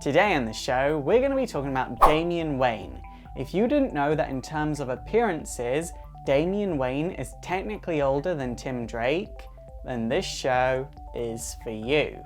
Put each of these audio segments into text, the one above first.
Today on the show, we're going to be talking about Damian Wayne. If you didn't know that in terms of appearances, Damian Wayne is technically older than Tim Drake, then this show is for you.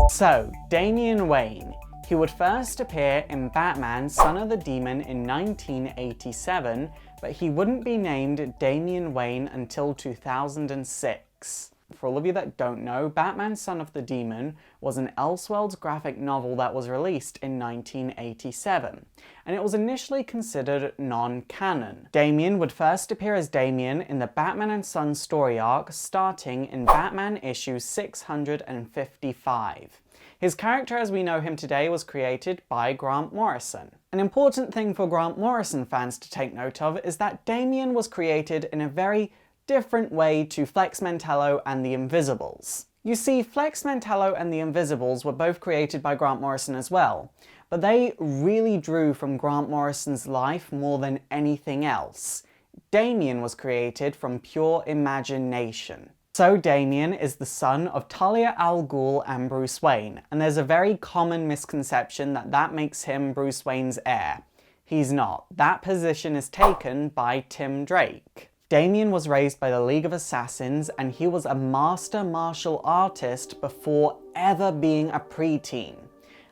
So, Damian Wayne. He would first appear in Batman Son of the Demon in 1987, but he wouldn't be named Damian Wayne until 2006. For all of you that don't know, Batman Son of the Demon was an Elseworlds graphic novel that was released in 1987, and it was initially considered non-canon. Damian would first appear as Damian in the Batman and Son story arc starting in Batman issue 655. His character as we know him today was created by Grant Morrison. An important thing for Grant Morrison fans to take note of is that Damian was created in a very different way to Flex Mentallo and the Invisibles. You see, Flex Mentallo and the Invisibles were both created by Grant Morrison as well, but they really drew from Grant Morrison's life more than anything else. Damian was created from pure imagination. So Damian is the son of Talia al Ghul and Bruce Wayne, and there's a very common misconception that that makes him Bruce Wayne's heir. He's not. That position is taken by Tim Drake. Damian was raised by the League of Assassins, and he was a master martial artist before ever being a preteen.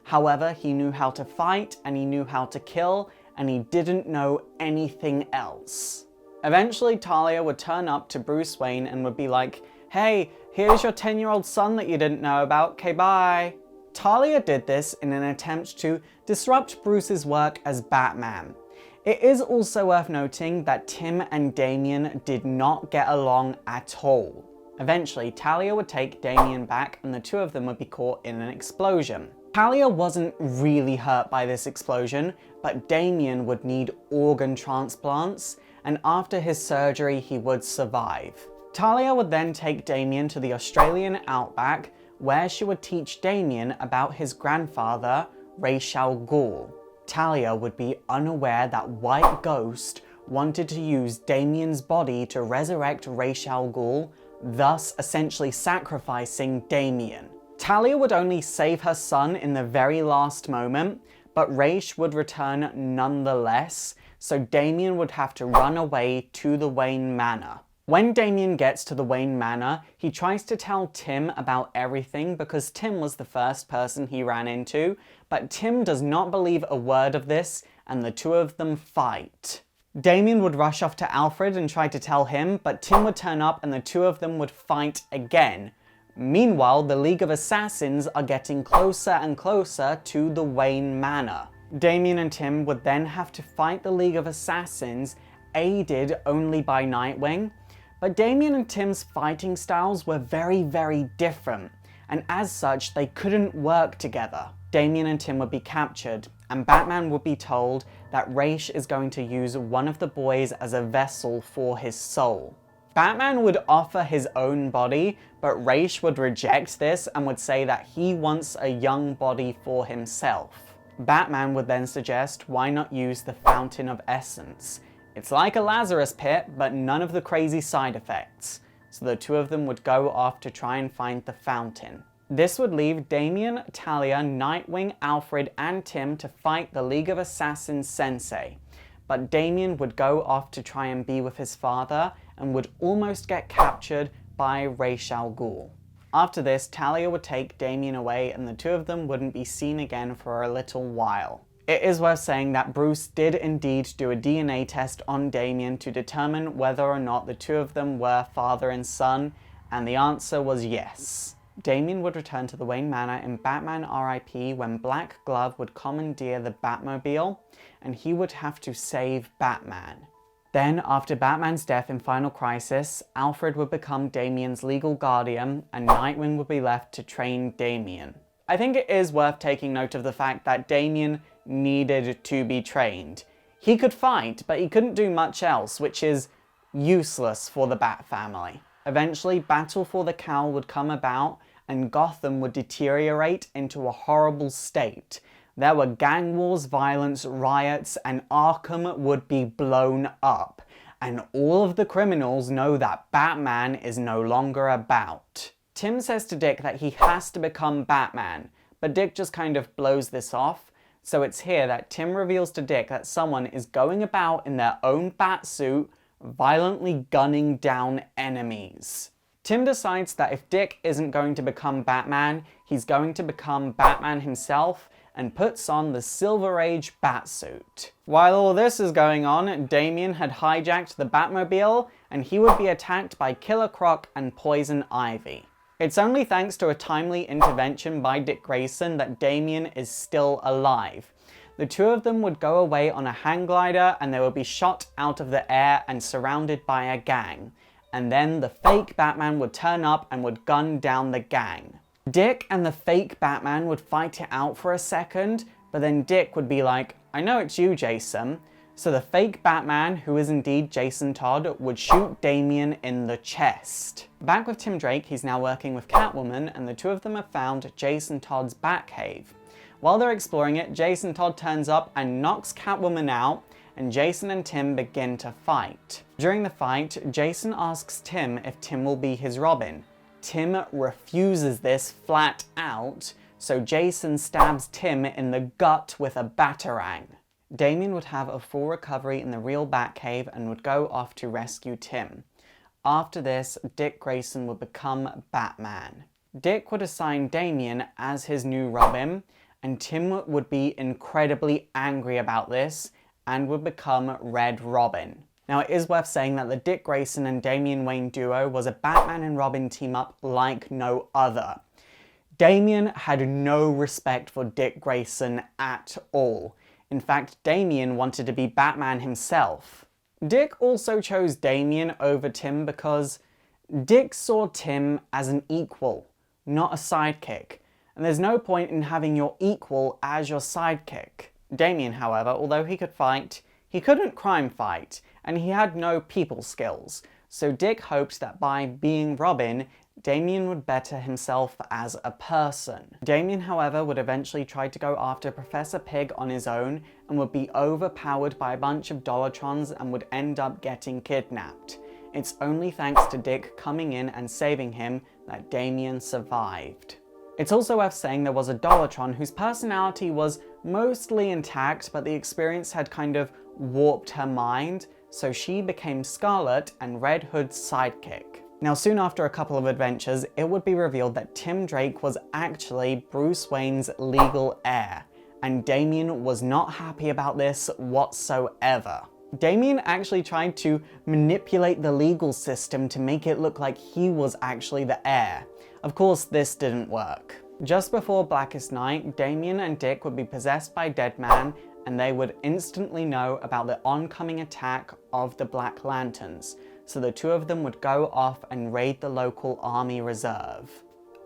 However, he knew how to fight, and he knew how to kill, and he didn't know anything else. Eventually, Talia would turn up to Bruce Wayne and would be like, "Hey, here's your 10-year-old son that you didn't know about, okay, bye." Talia did this in an attempt to disrupt Bruce's work as Batman. It is also worth noting that Tim and Damian did not get along at all. Eventually, Talia would take Damian back and the two of them would be caught in an explosion. Talia wasn't really hurt by this explosion, but Damian would need organ transplants, and after his surgery he would survive. Talia would then take Damian to the Australian outback, where she would teach Damian about his grandfather, Ra's al Ghul. Talia would be unaware that White Ghost wanted to use Damian's body to resurrect Ra's al Ghul, thus essentially sacrificing Damian. Talia would only save her son in the very last moment, but Ra's would return nonetheless, so Damian would have to run away to the Wayne Manor. When Damian gets to the Wayne Manor, he tries to tell Tim about everything because Tim was the first person he ran into, but Tim does not believe a word of this, and the two of them fight. Damian would rush off to Alfred and try to tell him, but Tim would turn up and the two of them would fight again. Meanwhile, the League of Assassins are getting closer and closer to the Wayne Manor. Damian and Tim would then have to fight the League of Assassins, aided only by Nightwing. But Damian and Tim's fighting styles were very, very different, and as such, they couldn't work together. Damian and Tim would be captured, and Batman would be told that Ra's is going to use one of the boys as a vessel for his soul. Batman would offer his own body, but Ra's would reject this and would say that he wants a young body for himself. Batman would then suggest why not use the Fountain of Essence. It's like a Lazarus pit, but none of the crazy side effects. So the two of them would go off to try and find the fountain. This would leave Damian, Talia, Nightwing, Alfred, and Tim to fight the League of Assassins Sensei. But Damian would go off to try and be with his father and would almost get captured by Ra's al Ghul. After this, Talia would take Damian away and the two of them wouldn't be seen again for a little while. It is worth saying that Bruce did indeed do a DNA test on Damian to determine whether or not the two of them were father and son, and the answer was yes. Damian would return to the Wayne Manor in Batman R.I.P. when Black Glove would commandeer the Batmobile, and he would have to save Batman. Then, after Batman's death in Final Crisis, Alfred would become Damian's legal guardian, and Nightwing would be left to train Damian. I think it is worth taking note of the fact that Damian needed to be trained. He could fight, but he couldn't do much else, which is useless for the Bat family. Eventually, Battle for the Cowl would come about, and Gotham would deteriorate into a horrible state. There were gang wars, violence, riots, and Arkham would be blown up. And all of the criminals know that Batman is no longer about. Tim says to Dick that he has to become Batman, but Dick just kind of blows this off. So it's here that Tim reveals to Dick that someone is going about in their own Batsuit, violently gunning down enemies. Tim decides that if Dick isn't going to become Batman, he's going to become Batman himself, and puts on the Silver Age Batsuit. While all this is going on, Damian had hijacked the Batmobile, and he would be attacked by Killer Croc and Poison Ivy. It's only thanks to a timely intervention by Dick Grayson that Damian is still alive. The two of them would go away on a hang glider, and they would be shot out of the air and surrounded by a gang. And then the fake Batman would turn up and would gun down the gang. Dick and the fake Batman would fight it out for a second, but then Dick would be like, "I know it's you, Jason." So the fake Batman, who is indeed Jason Todd, would shoot Damian in the chest. Back with Tim Drake, he's now working with Catwoman, and the two of them have found Jason Todd's Batcave. While they're exploring it, Jason Todd turns up and knocks Catwoman out, and Jason and Tim begin to fight. During the fight, Jason asks Tim if Tim will be his Robin. Tim refuses this flat out, so Jason stabs Tim in the gut with a batarang. Damian would have a full recovery in the real Batcave and would go off to rescue Tim. After this, Dick Grayson would become Batman. Dick would assign Damian as his new Robin, and Tim would be incredibly angry about this and would become Red Robin. Now, it is worth saying that the Dick Grayson and Damian Wayne duo was a Batman and Robin team-up like no other. Damian had no respect for Dick Grayson at all. In fact, Damian wanted to be Batman himself. Dick also chose Damian over Tim because Dick saw Tim as an equal, not a sidekick. And there's no point in having your equal as your sidekick. Damian, however, although he could fight, he couldn't crime fight, and he had no people skills, so Dick hoped that by being Robin, Damian would better himself as a person. Damian, however, would eventually try to go after Professor Pig on his own, and would be overpowered by a bunch of Dollatrons and would end up getting kidnapped. It's only thanks to Dick coming in and saving him that Damian survived. It's also worth saying there was a Dollatron whose personality was mostly intact, but the experience had kind of warped her mind, so she became Scarlet and Red Hood's sidekick. Now, soon after a couple of adventures, it would be revealed that Tim Drake was actually Bruce Wayne's legal heir, and Damian was not happy about this whatsoever. Damian actually tried to manipulate the legal system to make it look like he was actually the heir. Of course, this didn't work. Just before Blackest Night, Damian and Dick would be possessed by Deadman, and they would instantly know about the oncoming attack of the Black Lanterns, so the two of them would go off and raid the local army reserve.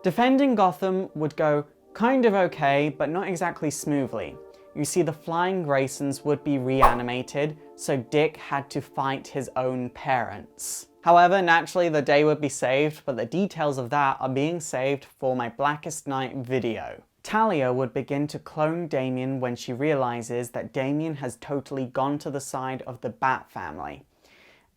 Defending Gotham would go kind of okay, but not exactly smoothly. You see, the Flying Graysons would be reanimated, so Dick had to fight his own parents. However, naturally the day would be saved, but the details of that are being saved for my Blackest Night video. Talia would begin to clone Damian when she realizes that Damian has totally gone to the side of the Bat family.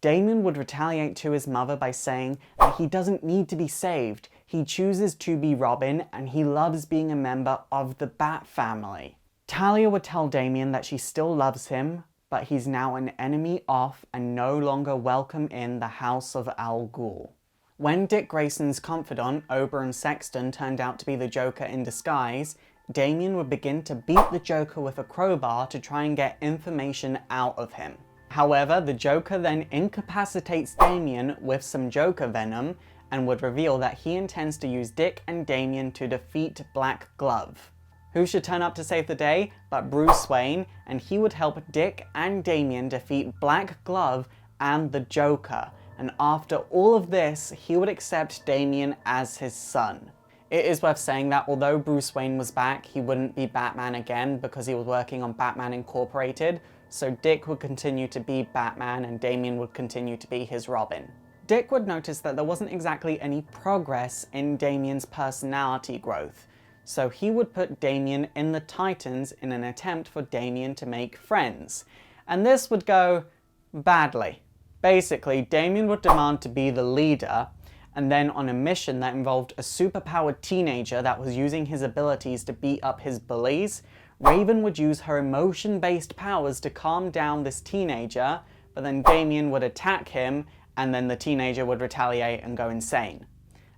Damian would retaliate to his mother by saying that he doesn't need to be saved, he chooses to be Robin and he loves being a member of the Bat family. Talia would tell Damian that she still loves him, but he's now an enemy off and no longer welcome in the House of Al Ghul. When Dick Grayson's confidant, Oberon Sexton, turned out to be the Joker in disguise, Damian would begin to beat the Joker with a crowbar to try and get information out of him. However, the Joker then incapacitates Damian with some Joker venom and would reveal that he intends to use Dick and Damian to defeat Black Glove. Who should turn up to save the day but Bruce Wayne, and he would help Dick and Damian defeat Black Glove and the Joker, and after all of this, he would accept Damian as his son. It is worth saying that although Bruce Wayne was back, he wouldn't be Batman again because he was working on Batman Incorporated, so Dick would continue to be Batman and Damian would continue to be his Robin. Dick would notice that there wasn't exactly any progress in Damian's personality growth, so he would put Damian in the Titans in an attempt for Damian to make friends. And this would go badly. Basically, Damian would demand to be the leader, and then on a mission that involved a superpowered teenager that was using his abilities to beat up his bullies, Raven would use her emotion-based powers to calm down this teenager, but then Damian would attack him, and then the teenager would retaliate and go insane.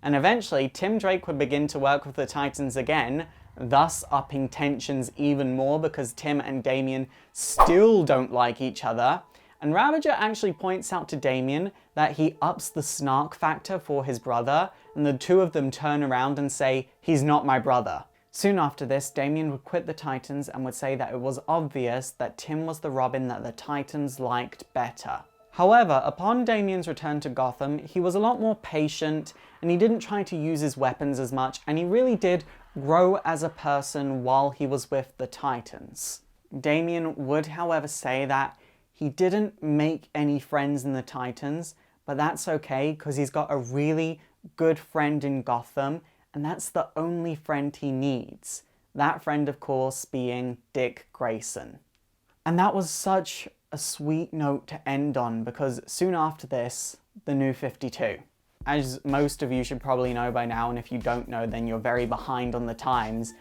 And eventually, Tim Drake would begin to work with the Titans again, thus upping tensions even more because Tim and Damian still don't like each other. And Ravager actually points out to Damian that he ups the snark factor for his brother, and the two of them turn around and say, "He's not my brother." Soon after this, Damian would quit the Titans and would say that it was obvious that Tim was the Robin that the Titans liked better. However, upon Damian's return to Gotham, he was a lot more patient, and he didn't try to use his weapons as much, and he really did grow as a person while he was with the Titans. Damian would, however, say that he didn't make any friends in the Titans, but that's okay because he's got a really good friend in Gotham, and that's the only friend he needs. That friend, of course, being Dick Grayson. And that was such a sweet note to end on because soon after this, the New 52. As most of you should probably know by now, and if you don't know, then you're very behind on the times,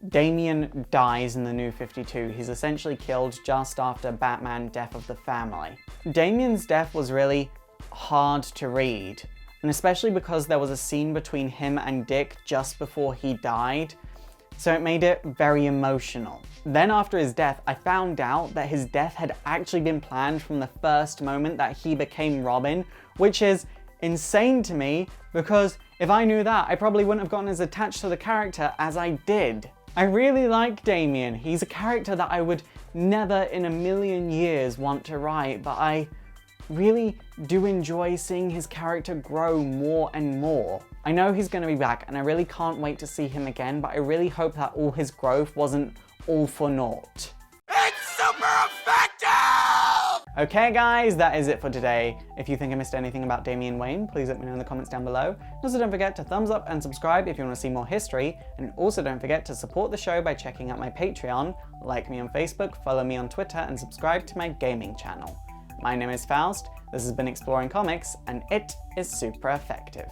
Damian dies in the New 52. He's essentially killed just after Batman Death of the Family. Damian's death was really hard to read, and especially because there was a scene between him and Dick just before he died, so it made it very emotional. Then after his death, I found out that his death had actually been planned from the first moment that he became Robin, which is insane to me because if I knew that, I probably wouldn't have gotten as attached to the character as I did. I really like Damian. He's a character that I would never in a million years want to write, but I really do enjoy seeing his character grow more and more. I know he's going to be back and I really can't wait to see him again, but I really hope that all his growth wasn't all for naught. It's super effective! Okay guys, that is it for today. If you think I missed anything about Damian Wayne, please let me know in the comments down below. Also don't forget to thumbs up and subscribe if you want to see more history, and also don't forget to support the show by checking out my Patreon, like me on Facebook, follow me on Twitter, and subscribe to my gaming channel. My name is Faust, this has been Exploring Comics, and it is super effective.